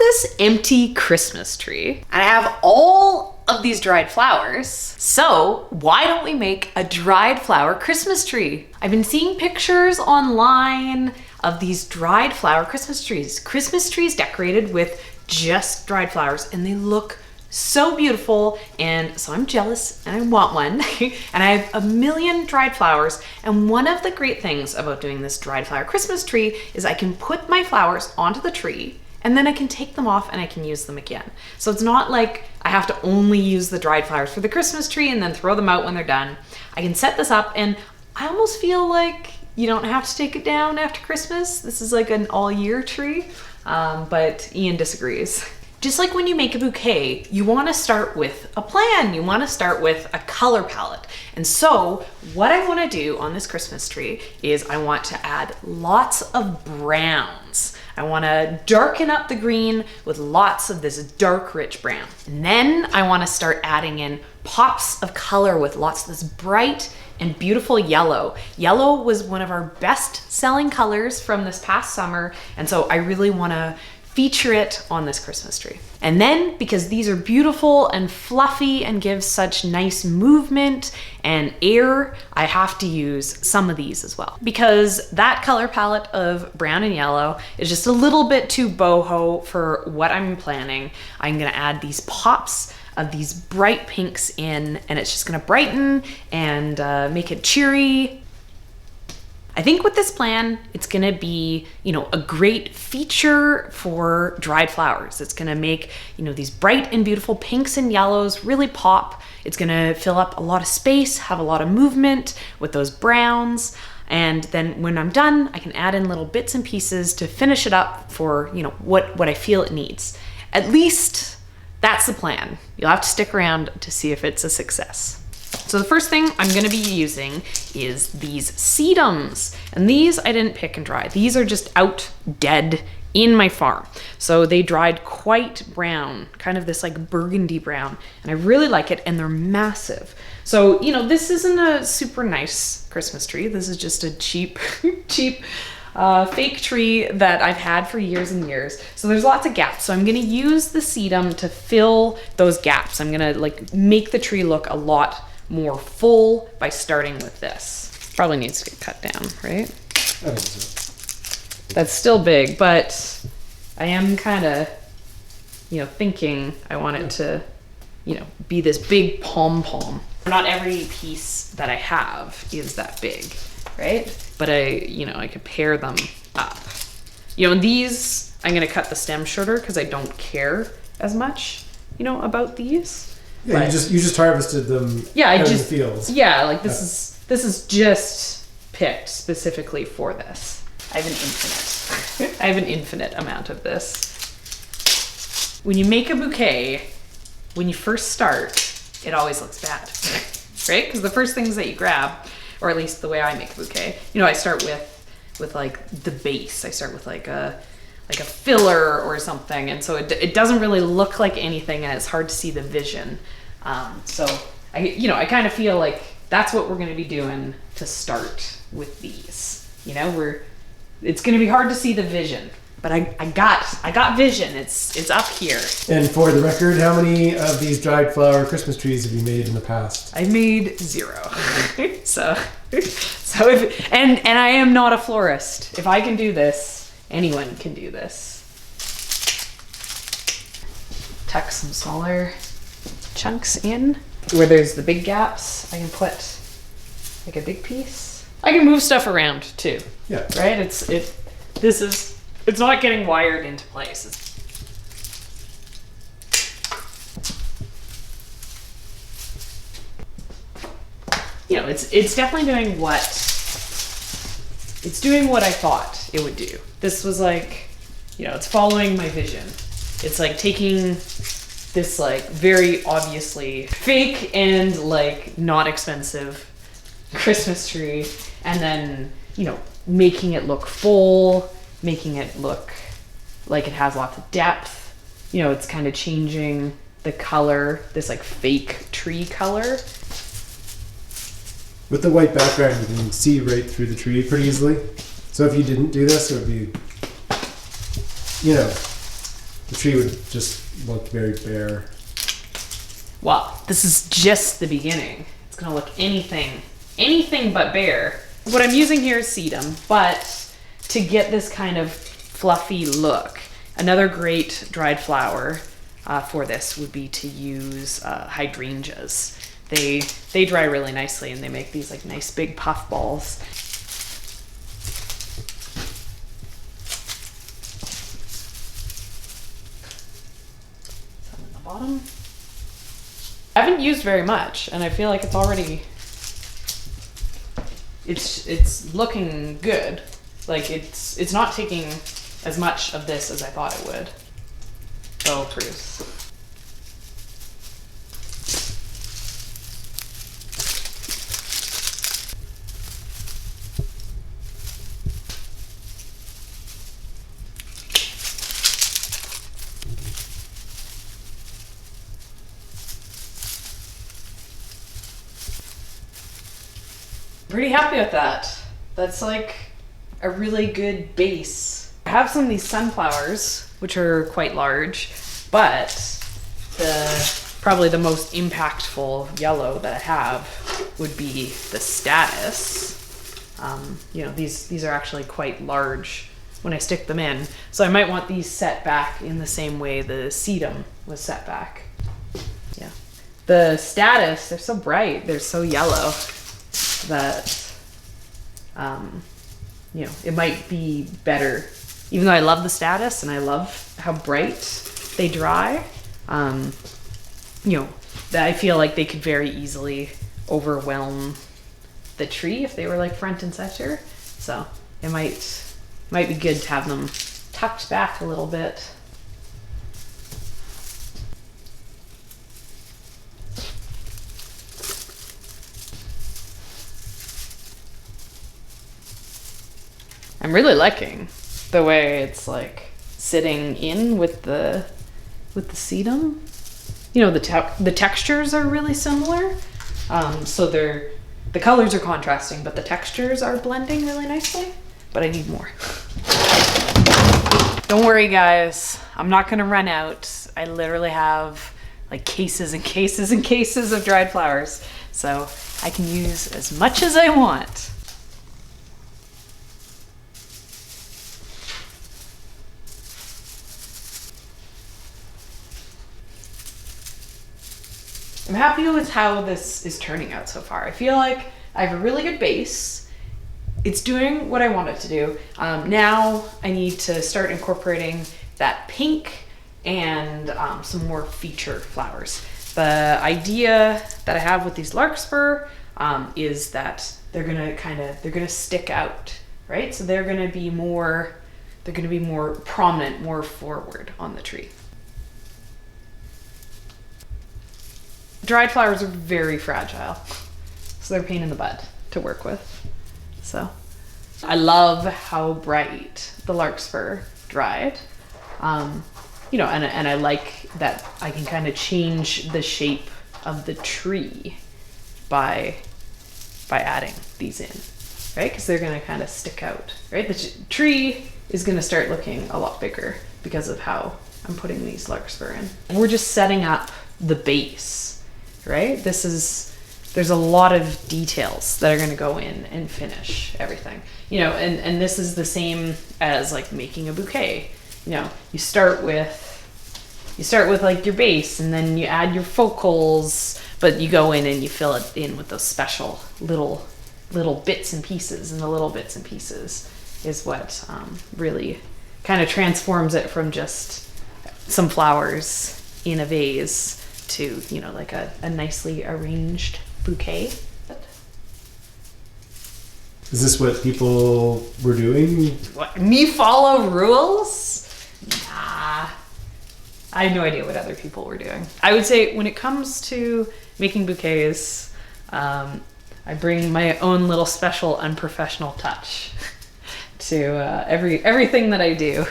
this empty Christmas tree and I have all of these dried flowers. So why don't we make a dried flower Christmas tree? I've been seeing pictures online of these dried flower Christmas trees decorated with just dried flowers, and they look so beautiful. And so I'm jealous and I want one. And I have a million dried flowers. And one of the great things about doing this dried flower Christmas tree is I can put my flowers onto the tree and then I can take them off and I can use them again. So it's not like I have to only use the dried flowers for the Christmas tree and then throw them out when they're done. I can set this up, and I almost feel like you don't have to take it down after Christmas. This is like an all year tree, but Ian disagrees. Just like when you make a bouquet, you want to start with a plan. You want to start with a color palette. And so what I want to do on this Christmas tree is I want to add lots of browns. I want to darken up the green with lots of this dark, rich brown. And then I want to start adding in pops of color with lots of this bright and beautiful yellow. Yellow was one of our best selling colors from this past summer. And so I really want to feature it on this Christmas tree. And then, because these are beautiful and fluffy and give such nice movement and air, I have to use some of these as well. Because that color palette of brown and yellow is just a little bit too boho for what I'm planning. I'm gonna add these pops of these bright pinks in, and it's just gonna brighten and make it cheery. I think with this plan, it's gonna be, a great feature for dried flowers. It's gonna make, these bright and beautiful pinks and yellows really pop. It's gonna fill up a lot of space, have a lot of movement with those browns. And then when I'm done, I can add in little bits and pieces to finish it up for, what I feel it needs. At least that's the plan. You'll have to stick around to see if it's a success. So the first thing I'm gonna be using is these sedums. And these I didn't pick and dry. These are just out dead in my farm. So they dried quite brown, kind of this like burgundy brown. And I really like it, and they're massive. So, this isn't a super nice Christmas tree. This is just a cheap, fake tree that I've had for years and years. So there's lots of gaps. So I'm gonna use the sedum to fill those gaps. I'm gonna make the tree look a lot more full by starting with this. Probably needs to get cut down, right? I think so. That's still big, but I am kind of, thinking I want it to, be this big pom-pom. Not every piece that I have is that big, right? But I could pair them up. And these, I'm gonna cut the stem shorter because I don't care as much, about these. Yeah, you just harvested them out in the fields. Yeah, this is just picked specifically for this. I have an infinite amount of this. When you make a bouquet, when you first start, it always looks bad, right? Because the first things that you grab, or at least the way I make a bouquet, I start with like the base. I start with like a filler or something, and so it doesn't really look like anything, and it's hard to see the vision. So I kind of feel like that's what we're going to be doing to start with these. It's going to be hard to see the vision, but I got vision. It's up here. And for the record, how many of these dried flower Christmas trees have you made in the past? I made 0. so if I am not a florist. If I can do this, anyone can do this. Tuck some smaller chunks in where there's the big gaps. I can put like a big piece. I can move stuff around too. Yeah. Right? It's not getting wired into place. It's definitely doing what I thought it would do. This was like, it's following my vision. It's like taking this very obviously fake and not expensive Christmas tree, and then making it look full, making it look like it has lots of depth. It's kind of changing the color, this fake tree color. With the white background, you can see right through the tree pretty easily. So if you didn't do this, it would be, The tree would just look very bare. Well, this is just the beginning. It's gonna look anything but bare. What I'm using here is sedum, but to get this kind of fluffy look, another great dried flower for this would be to use hydrangeas. They dry really nicely and they make these like nice big puff balls. Some in the bottom. I haven't used very much and I feel like it's already, it's looking good. Like it's not taking as much of this as I thought it would. So produce. Pretty happy with that. That's like a really good base. I have some of these sunflowers, which are quite large, but probably the most impactful yellow that I have would be the status. You know, these are actually quite large when I stick them in. So I might want these set back in the same way the sedum was set back. Yeah. The status, they're so bright, they're so yellow that, you know, it might be better. Even though I love the status and I love how bright they dry, you know, that I feel like they could very easily overwhelm the tree if they were like front and center. So it might be good to have them tucked back a little bit. I'm really liking the way it's like sitting in with the sedum. You know, the textures are really similar. So the colors are contrasting, but the textures are blending really nicely. But I need more. Don't worry, guys. I'm not gonna run out. I literally have like cases and cases and cases of dried flowers. So I can use as much as I want. I'm happy with how this is turning out so far. I feel like I have a really good base. It's doing what I want it to do. Now I need to start incorporating that pink and some more feature flowers. The idea that I have with these larkspur is that they're gonna stick out, right? So they're gonna be more prominent, more forward on the tree. Dried flowers are very fragile, so they're a pain in the butt to work with. So I love how bright the larkspur dried. You know, and I like that I can kind of change the shape of the tree by adding these in, right? Because they're gonna kind of stick out, right? The tree is gonna start looking a lot bigger because of how I'm putting these larkspur in. We're just setting up the base. Right? There's a lot of details that are going to go in and finish everything. You know, and this is the same as like making a bouquet. You know, you start with like your base and then you add your focals, but you go in and you fill it in with those special little bits and pieces, and the little bits and pieces is what really kind of transforms it from just some flowers in a vase to, you know, like a nicely arranged bouquet. Is this what people were doing? What, me follow rules? Nah. I have no idea what other people were doing. I would say when it comes to making bouquets, I bring my own little special unprofessional touch to everything that I do.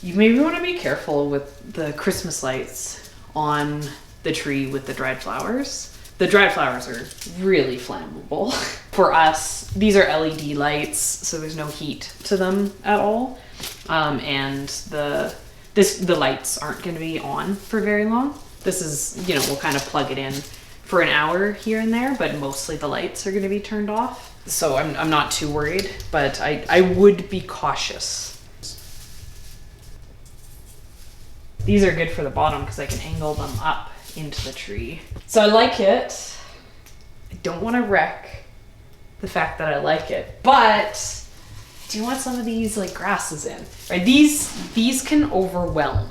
You maybe want to be careful with the Christmas lights on the tree with the dried flowers. The dried flowers are really flammable. for us, these are LED lights, so there's no heat to them at all. And the lights aren't going to be on for very long. This is, you know, we'll kind of plug it in for an hour here and there, but mostly the lights are going to be turned off. So I'm not too worried, but I would be cautious. These are good for the bottom because I can angle them up into the tree. So I like it. I don't want to wreck the fact that I like it, but do you want some of these like grasses in, right? These can overwhelm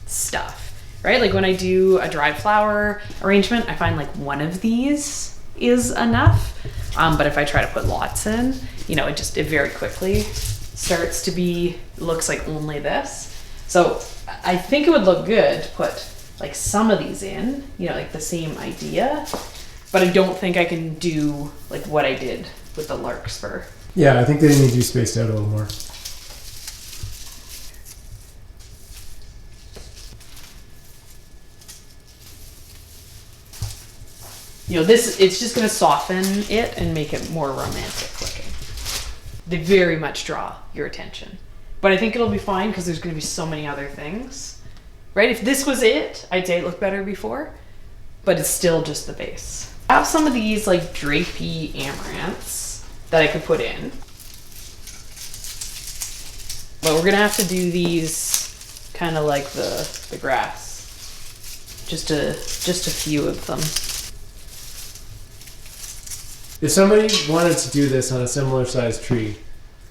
stuff, right? Like when I do a dried flower arrangement, I find like one of these is enough. But if I try to put lots in, you know, it very quickly starts to be, looks like only this. So I think it would look good to put like some of these in, you know, like the same idea, but I don't think I can do like what I did with the larkspur. Yeah, I think they need you spaced out a little more. You know, it's just gonna soften it and make it more romantic looking. They very much draw your attention. But I think it'll be fine because there's gonna be so many other things, right? If this was it, I'd say it looked better before, but it's still just the base. I have some of these like drapey amaranths that I could put in. But we're gonna have to do these kind of like the grass. Just a few of them. If somebody wanted to do this on a similar sized tree,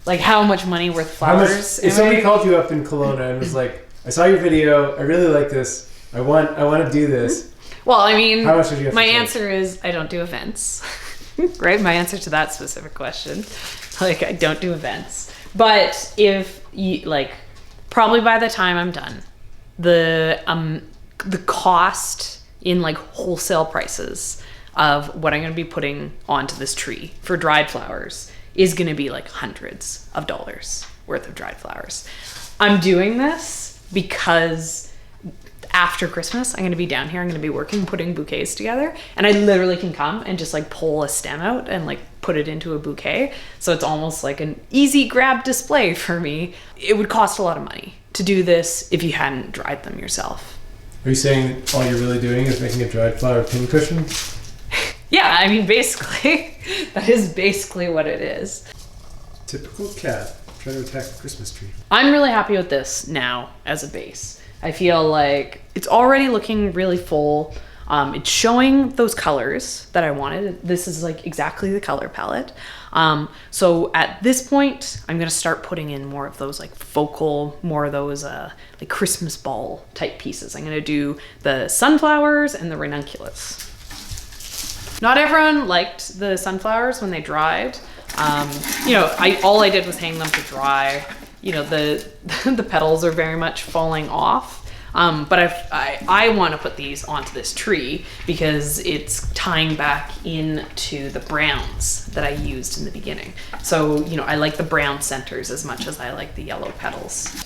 like how much money worth flowers? If somebody called you up in Kelowna and was like, I saw your video, I really like this, I want to do this. Well, I mean, how much would you have my to answer is I don't do events, right? My answer to that specific question, like I don't do events. But if you like, probably by the time I'm done, the cost in like wholesale prices of what I'm going to be putting onto this tree for dried flowers is going to be like hundreds of dollars worth of dried flowers. I'm doing this because after Christmas, I'm going to be down here. I'm going to be working, putting bouquets together, and I literally can come and just like pull a stem out and like put it into a bouquet. So it's almost like an easy grab display for me. It would cost a lot of money to do this if you hadn't dried them yourself. Are you saying all you're really doing is making a dried flower pincushion? Yeah, I mean, basically, that is basically what it is. Typical cat trying to attack the Christmas tree. I'm really happy with this now as a base. I feel like it's already looking really full. It's showing those colors that I wanted. This is like exactly the color palette. So at this point, I'm gonna start putting in more of those like focal, more of those like Christmas ball type pieces. I'm gonna do the sunflowers and the ranunculus. Not everyone liked the sunflowers when they dried. You know, all I did was hang them to dry. You know, the petals are very much falling off. But I want to put these onto this tree because it's tying back into the browns that I used in the beginning. So, you know, I like the brown centers as much as I like the yellow petals.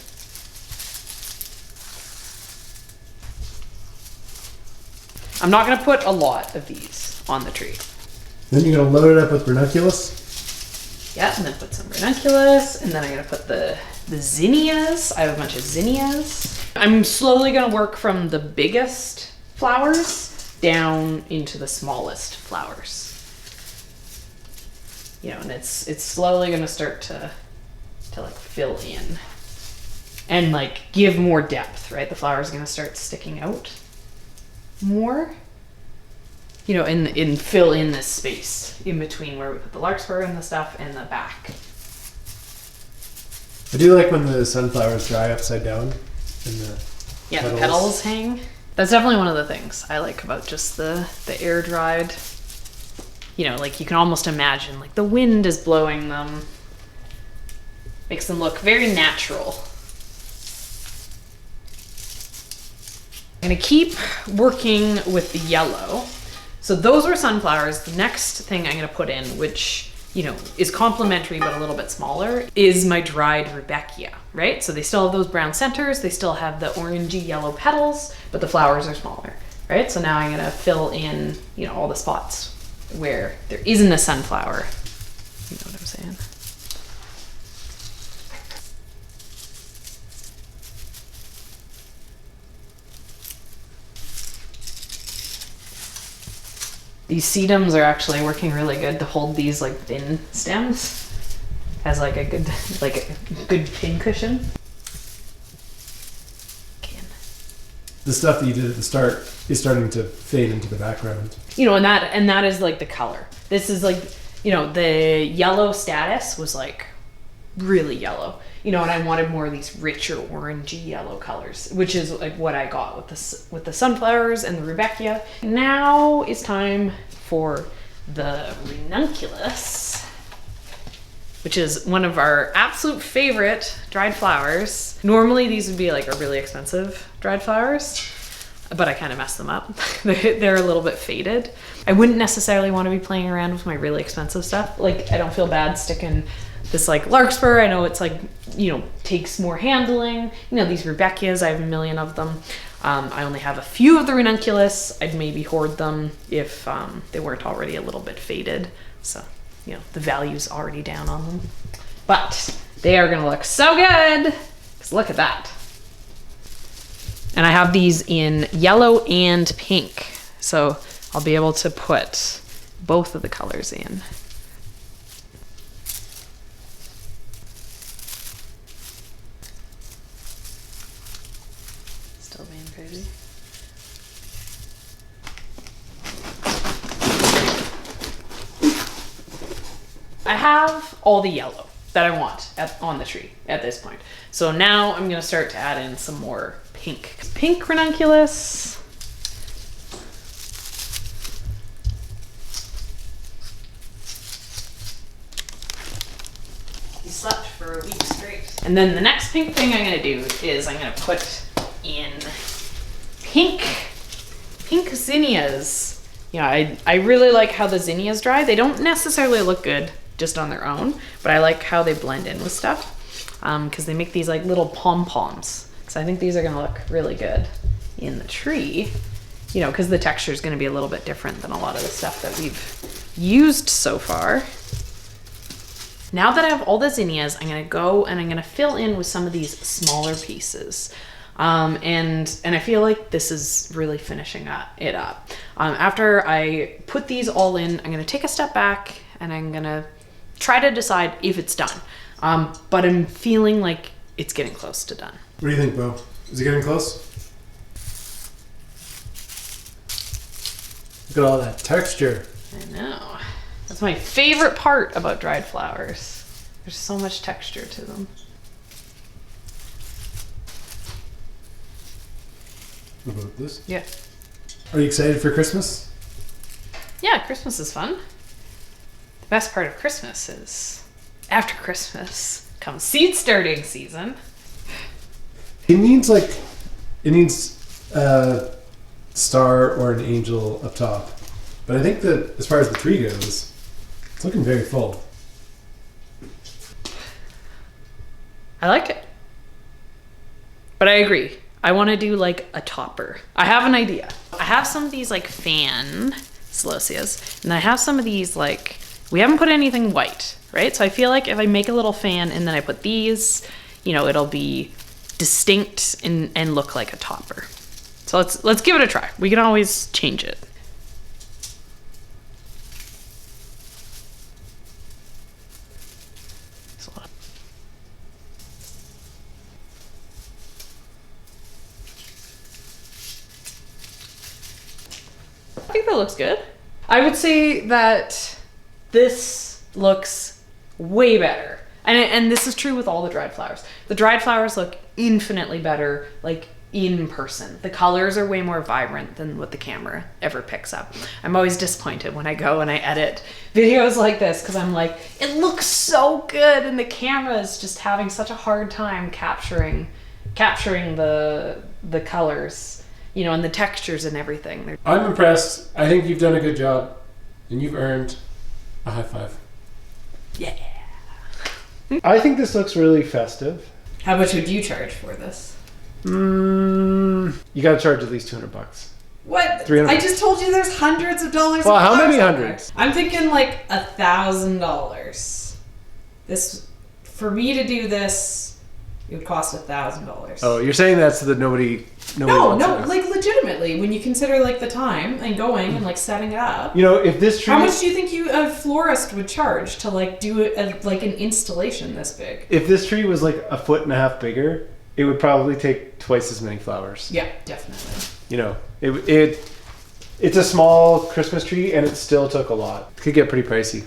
I'm not going to put a lot of these on the tree. Then you're going to load it up with ranunculus? Yeah, and then put some ranunculus, and then I'm going to put the zinnias. I have a bunch of zinnias. I'm slowly going to work from the biggest flowers down into the smallest flowers. You know, and it's slowly going to start to like fill in and like give more depth, right? The flower's going to start sticking out more, you know, and fill in this space in between where we put the larkspur and the stuff and the back. I do like when the sunflowers dry upside down and the petals hang. That's definitely one of the things I like about just the air dried. You know, like you can almost imagine like the wind is blowing them. Makes them look very natural. I'm gonna keep working with the yellow. So those were sunflowers. The next thing I'm gonna put in, which, you know, is complementary but a little bit smaller, is my dried rudbeckia, right? So they still have those brown centers, they still have the orangey yellow petals, but the flowers are smaller, right? So now I'm gonna fill in, you know, all the spots where there isn't a sunflower. You know what I'm saying? These sedums are actually working really good to hold these like thin stems as like a good pin cushion. The stuff that you did at the start is starting to fade into the background. You know, and that is like the color. This is like, you know, the yellow status was like really yellow. You know, and I wanted more of these richer orangey yellow colors, which is like what I got with the sunflowers and the rudbeckia. Now it's time for the ranunculus, which is one of our absolute favorite dried flowers. Normally these would be like a really expensive dried flowers, but I kind of messed them up. They're a little bit faded. I wouldn't necessarily want to be playing around with my really expensive stuff. Like, I don't feel bad sticking this like larkspur. I know it's like, you know, takes more handling. You know, these rudbeckias, I have a million of them. I only have a few of the ranunculus. I'd maybe hoard them if they weren't already a little bit faded. So, you know, the value's already down on them. But they are gonna look so good, because look at that. And I have these in yellow and pink. So I'll be able to put both of the colors in. Still being crazy. I have all the yellow that I want on the tree at this point. So now I'm gonna start to add in some more pink. Pink ranunculus. He slept for a week straight. And then the next pink thing I'm gonna do is I'm gonna put in pink zinnias. You know, I really like how the zinnias dry. They don't necessarily look good just on their own, but I like how they blend in with stuff because they make these like little pom-poms. So I think these are gonna look really good in the tree, you know, because the texture is gonna be a little bit different than a lot of the stuff that we've used so far. Now that I have all the zinnias, I'm gonna go and I'm gonna fill in with some of these smaller pieces. And I feel like this is really finishing it up. After I put these all in, I'm gonna take a step back and I'm gonna try to decide if it's done. But I'm feeling like it's getting close to done. What do you think, Bo? Is it getting close? Look at all that texture. I know. That's my favorite part about dried flowers. There's so much texture to them. What about this? Yeah. Are you excited for Christmas? Yeah, Christmas is fun. The best part of Christmas is after Christmas comes seed starting season. It needs a star or an angel up top. But I think that as far as the tree goes, it's looking very full. I like it. But I agree. I want to do like a topper. I have an idea. I have some of these like fan celosias, and I have some of these like, we haven't put anything white, right? So I feel like if I make a little fan and then I put these, you know, it'll be distinct and look like a topper. So let's give it a try. We can always change it. I think that looks good. I would say that this looks way better. And this is true with all the dried flowers. The dried flowers look infinitely better, like in person. The colors are way more vibrant than what the camera ever picks up. I'm always disappointed when I go and I edit videos like this because I'm like, it looks so good and the camera is just having such a hard time capturing the colors, you know, and the textures and everything. I'm impressed. I think you've done a good job and you've earned a high five. Yeah. I think this looks really festive. How much would you charge for this? You gotta charge at least $200. What? 300. I just told you there's hundreds of dollars. Well, of how many flowers out there. hundreds? I'm thinking like $1,000. This, for me to do this, it would cost $1,000. Oh, you're saying that's that nobody No, wants no, it. like legitimately, when you consider like the time and going and like setting it up. You know, if this tree, How much do you think a florist would charge to like do like an installation this big? if this tree was like 1.5 foot bigger, it would probably take twice as many flowers. Yeah, definitely. You know, it's a small Christmas tree, and it still took a lot. It could get pretty pricey.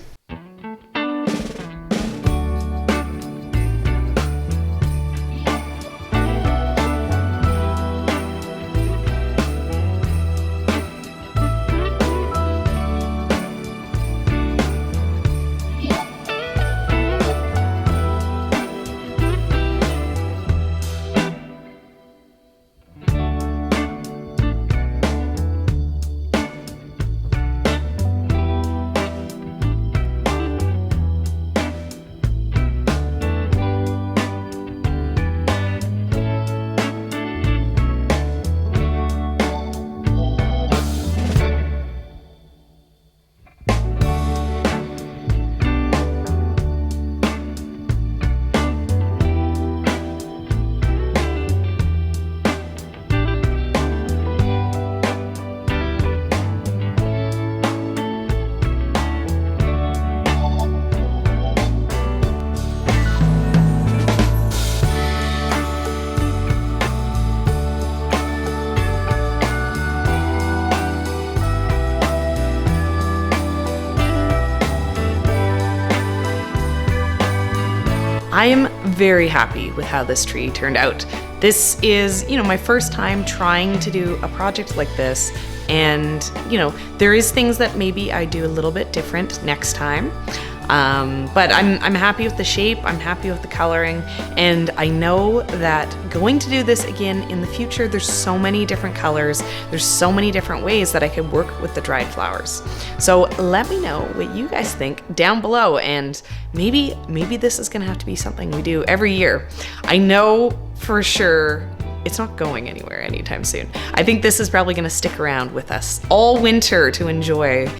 I am very happy with how this tree turned out. This is, my first time trying to do a project like this, and, there is things that maybe I do a little bit different next time. But I'm happy with the shape, I'm happy with the coloring, and I know that going to do this again in the future, there's so many different colors, there's so many different ways that I could work with the dried flowers. So let me know what you guys think down below, and maybe this is gonna have to be something we do every year. I know for sure it's not going anywhere anytime soon. I think this is probably gonna stick around with us all winter to enjoy